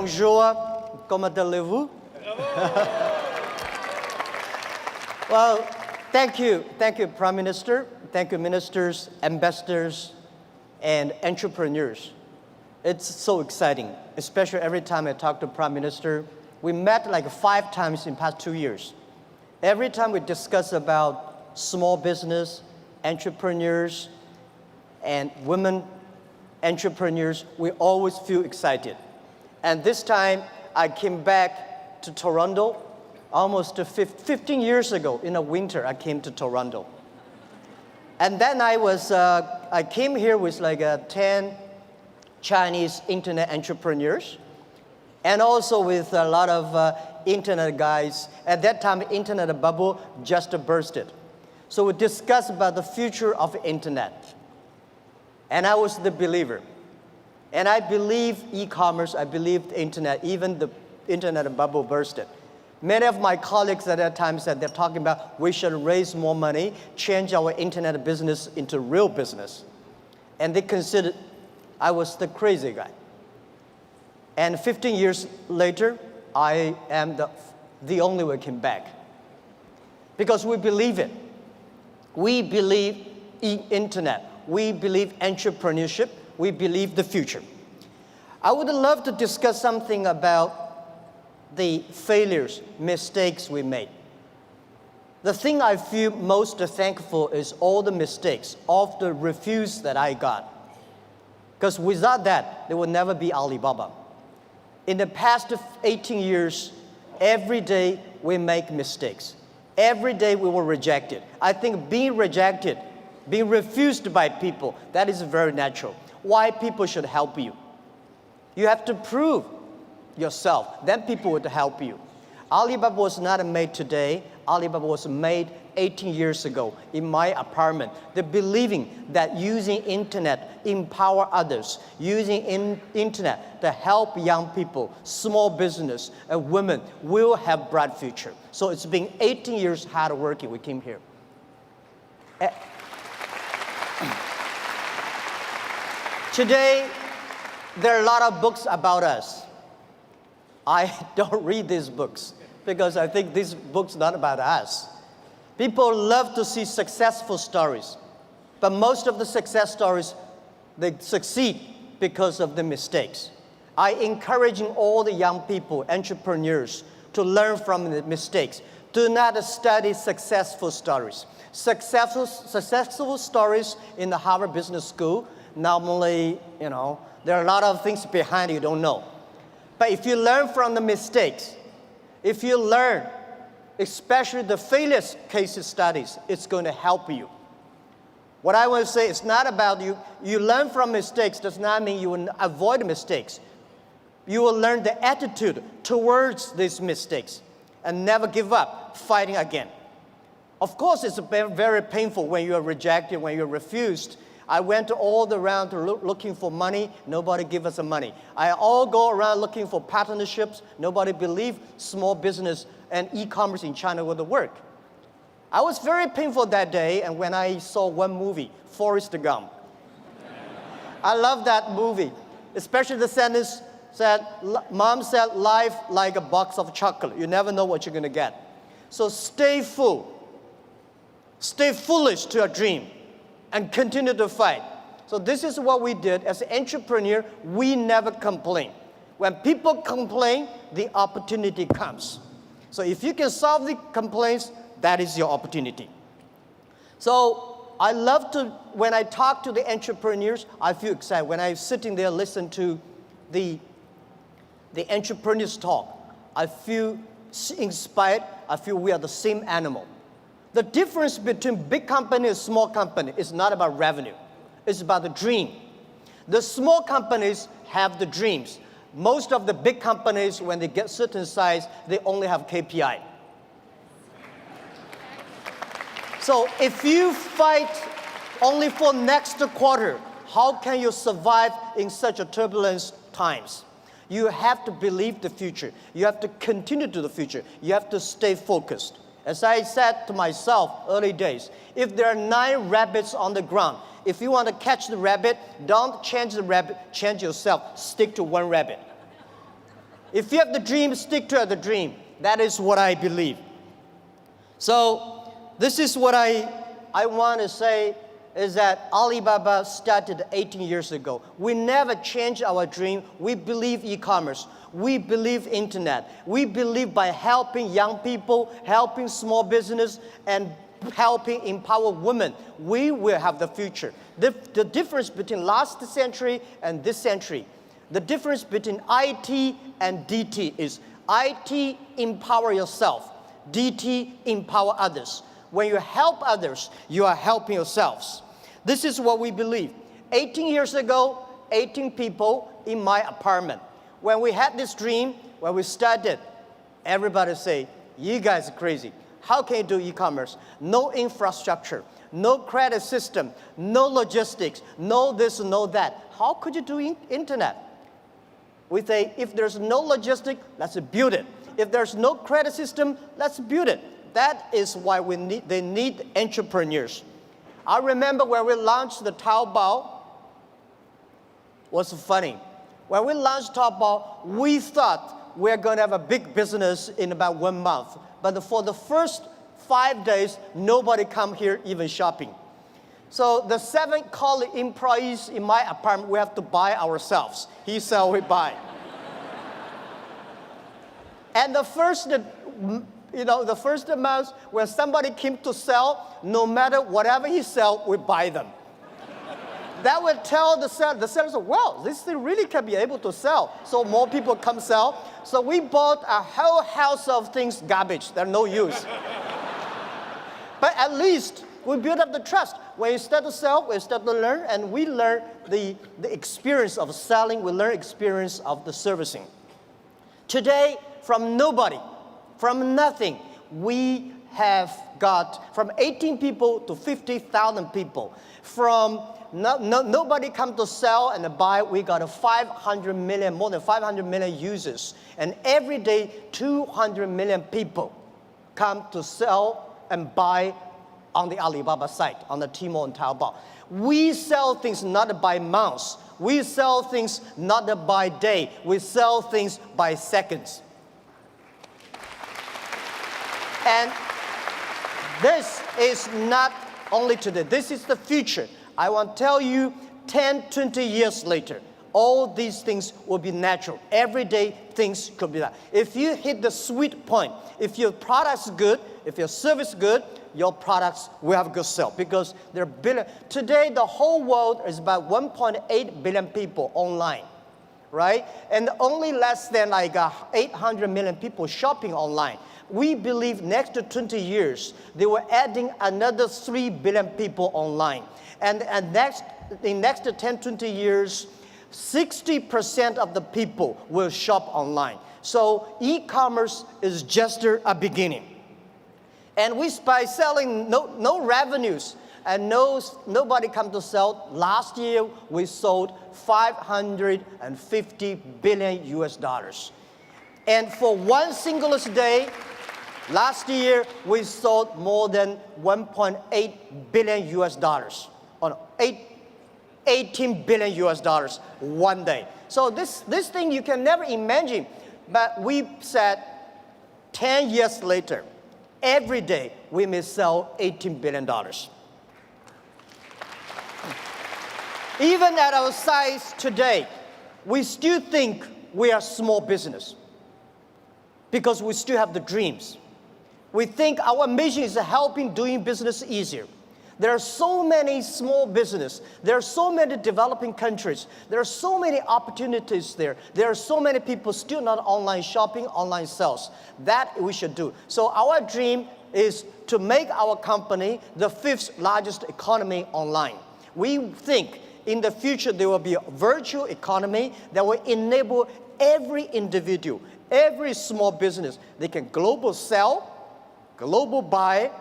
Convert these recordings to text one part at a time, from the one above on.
bonjour, comment allez-vous? Well, thank you, Prime Minister. Thank you, ministers, ambassadors, and entrepreneurs. It's so exciting, especially every time I talk to Prime Minister. We met like 5 times in the past 2 years. Every time we discuss about small business, entrepreneurs, and women entrepreneurs, we always feel excited. And this time, I came back to Toronto almost 15 years ago. In the winter, I came to Toronto. And then I came here with like 10 Chinese internet entrepreneurs, and also with a lot of internet guys. At that time, the internet bubble just bursted. So we discussed about the future of the internet. And I was the believer. And I believe e-commerce, I believe the internet, even the internet bubble bursted. Many of my colleagues at that time said they're talking about we should raise more money, change our internet business into real business. And they considered I was the crazy guy. And 15 years later, I am the only one came back. Because we believe it. We believe in internet. We believe entrepreneurship. We believe the future. I would love to discuss something about the failures, mistakes we made. The thing I feel most thankful is all the mistakes, all the refuse that I got. Because without that, there would never be Alibaba. In the past 18 years, every day we make mistakes. Every day we were rejected. I think being rejected, being refused by people, that is very natural. Why people should help you? You have to prove yourself, then people would help you. Alibaba was not made today. Alibaba was made 18 years ago in my apartment. The believing that using internet empower others, using internet to help young people, small business, and women will have bright future. So it's been 18 years hard working. We came here. Today, there are a lot of books about us. I don't read these books because I think these books are not about us. People love to see successful stories, but most of the success stories, they succeed because of the mistakes. I encourage all the young people, entrepreneurs, to learn from the mistakes. Do not study successful stories. Successful stories in the Harvard Business School, normally, there are a lot of things behind you don't know. But if you learn from the mistakes, if you learn, especially the failure case studies, it's going to help you. What I want to say is not about you. You learn from mistakes does not mean you will avoid mistakes. You will learn the attitude towards these mistakes and never give up, fighting again. Of course, it's very painful when you are rejected, when you're refused. I went all around looking for money. Nobody give us the money. I all go around looking for partnerships. Nobody believed small business and e-commerce in China would work. I was very painful that day, and when I saw one movie, Forrest Gump. I love that movie, especially the sentence said, Mom said, life like a box of chocolate. You never know what you're going to get. So stay full. Stay foolish to your dream. And continue to fight. So this is what we did. As an entrepreneur, we never complain. When people complain, the opportunity comes. So if you can solve the complaints, that is your opportunity. So I love to, when I talk to the entrepreneurs, I feel excited. When I'm sitting there, listen to the entrepreneurs talk, I feel inspired. I feel we are the same animal. The difference between big company and small company is not about revenue. It's about the dream. The small companies have the dreams. Most of the big companies, when they get certain size, they only have KPI. So if you fight only for next quarter, how can you survive in such a turbulent times? You have to believe the future. You have to continue to the future. You have to stay focused. As I said to myself early days, if there are 9 rabbits on the ground, if you want to catch the rabbit, don't change the rabbit, change yourself, stick to one rabbit. If you have the dream, stick to the dream. That is what I believe. So this is what I want to say is that Alibaba started 18 years ago. We never changed our dream. We believe e-commerce. We believe internet. We believe by helping young people, helping small business, and helping empower women, we will have the future. The difference between last century and this century, the difference between IT and DT is IT, empower yourself. DT, empower others. When you help others, you are helping yourselves. This is what we believe. 18 years ago, 18 people in my apartment. When we had this dream, when we started, everybody say, you guys are crazy. How can you do e-commerce? No infrastructure, no credit system, no logistics, no this, no that. How could you do internet? We say, if there's no logistics, let's build it. If there's no credit system, let's build it. That is why they need entrepreneurs. I remember when we launched the Taobao, was funny. When we launched Taobao, we thought we were going to have a big business in about 1 month. But for the first 5 days, nobody come here even shopping. So the 7 colleague employees in my apartment, we have to buy ourselves. He sell, we buy. And the first month, when somebody came to sell, no matter whatever he sell, we buy them. That would tell the seller, well, this thing really can be able to sell. So more people come sell. So we bought a whole house of things, garbage, they're no use. But at least we build up the trust. When you start to sell, we start to learn, and we learn the experience of selling, we learn experience of the servicing. Today, from nobody, from nothing, we have got from 18 people to 50,000 people. From nobody come to sell and buy, we got a 500 million, more than 500 million users. And every day, 200 million people come to sell and buy on the Alibaba site, on the Tmall and Taobao. We sell things not by months. We sell things not by day. We sell things by seconds. And this is not only today. This is the future. I want to tell you, 10, 20 years later, all these things will be natural. Everyday things could be that. If you hit the sweet point, if your product's good, if your service is good, your products will have a good sale because there are billion. Today, the whole world is about 1.8 billion people online, right? And only less than like 800 million people shopping online. We believe next to 20 years, they were adding another 3 billion people online. And in next to 10, 20 years, 60% of the people will shop online. So e-commerce is just a beginning. And by selling no revenues and nobody come to sell, last year we sold 550 billion US dollars. And for one single day, last year we sold more than 1.8 billion US dollars. 18 billion US dollars one day. So this thing you can never imagine. But we said 10 years later, every day we may sell $18 billion. Even at our size today, we still think we are small business because we still have the dreams. We think our mission is helping doing business easier. There are so many small businesses. There are so many developing countries. There are so many opportunities there. There are so many people still not online shopping, online sales. That we should do. So our dream is to make our company the 5th largest economy online. We think in the future there will be a virtual economy that will enable every individual, every small business. They can global sell, global buy,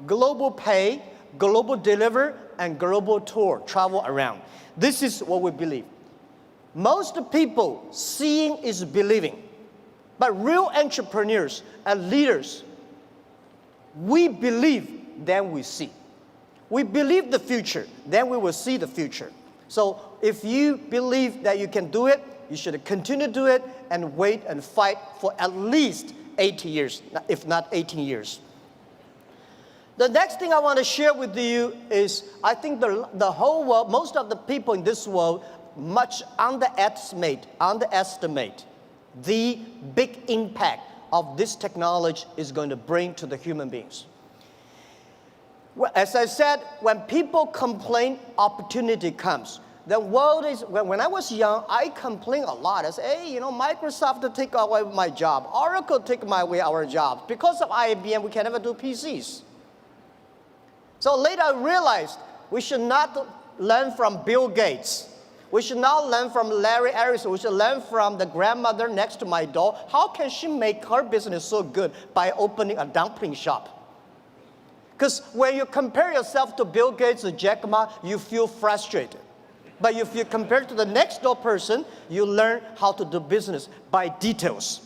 global pay, global deliver, and global tour, travel around. This is what we believe. Most people, seeing is believing. But real entrepreneurs and leaders, we believe, then we see. We believe the future, then we will see the future. So if you believe that you can do it, you should continue to do it and wait and fight for at least 80 years, if not 18 years. The next thing I want to share with you is I think the whole world, most of the people in this world, much underestimate the big impact of this technology is going to bring to the human beings. Well, as I said, when people complain, opportunity comes. The world is, when I was young, I complained a lot. I said, hey, you know, Microsoft take away my job. Oracle take away our jobs. Because of IBM, we can never do PCs. So later I realized we should not learn from Bill Gates. We should not learn from Larry Ellison. We should learn from the grandmother next to my door. How can she make her business so good by opening a dumpling shop? Because when you compare yourself to Bill Gates or Jack Ma, you feel frustrated. But if you compare to the next door person, you learn how to do business by details.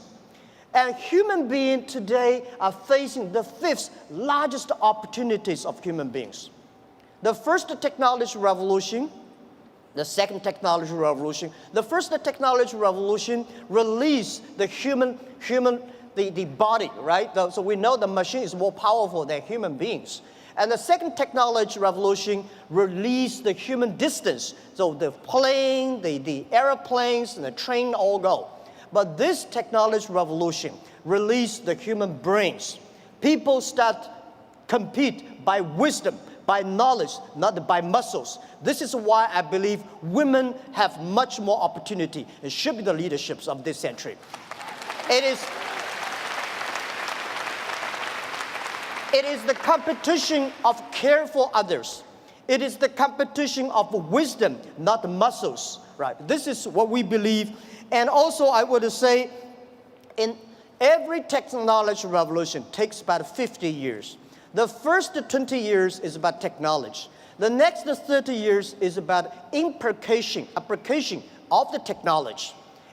And human beings today are facing the fifth largest opportunities of human beings. The first technology revolution, the second technology revolution. The first technology revolution released the the body, right? So we know the machine is more powerful than human beings. And the second technology revolution released the human distance. So the plane, the airplanes, and the train all go. But this technology revolution released the human brains. People start compete by wisdom, by knowledge, not by muscles. This is why I believe women have much more opportunity and should be the leaderships of this century. It is the competition of care for others. It is the competition of wisdom, not muscles, right? This is what we believe. And also I would say, in every technology revolution takes about 50 years. The first 20 years is about technology. The next 30 years is about application of the technology.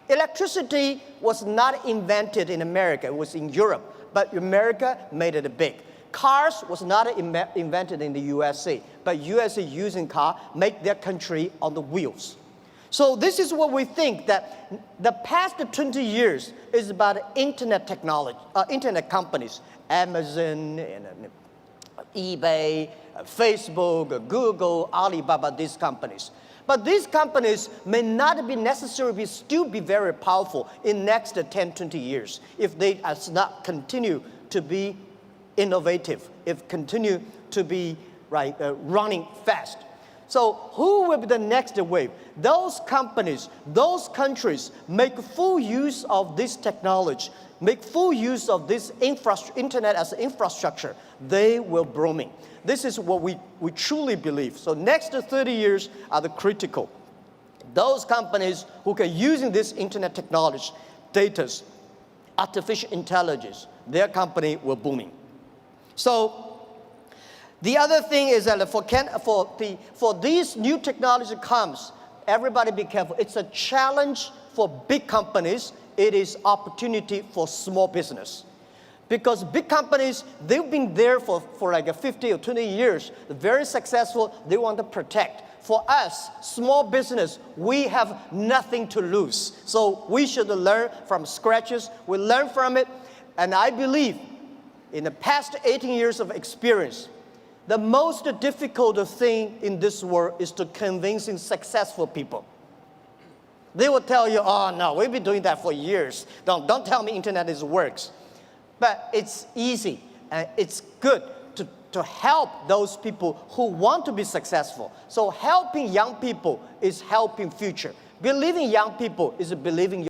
Electricity was not invented in America, it was in Europe, but America made it big. Cars was not invented in the USA, but USA using car make their country on the wheels. So this is what we think, that the past 20 years is about internet technology, internet companies, Amazon, and eBay, Facebook, Google, Alibaba, these companies. But these companies may not be necessarily still be very powerful in next 10, 20 years if they does not continue to be innovative, if continue to be running fast. So who will be the next wave? Those companies, those countries make full use of this technology, make full use of this internet as infrastructure, they will booming. This is what we truly believe. So next 30 years are the critical. Those companies who can using this internet technology, data, artificial intelligence, their company will booming. So the other thing is that for these new technology comes, everybody be careful. It's a challenge for big companies. It is opportunity for small business. Because big companies, they've been there for like 50 or 20 years. They're very successful. They want to protect. For us, small business, we have nothing to lose. So we should learn from scratches. We learn from it. And I believe in the past 18 years of experience, the most difficult thing in this world is to convincing successful people. They will tell you, oh no, we've been doing that for years. Don't tell me internet works. But it's easy and it's good to help those people who want to be successful. So helping young people is helping future. Believing young people is believing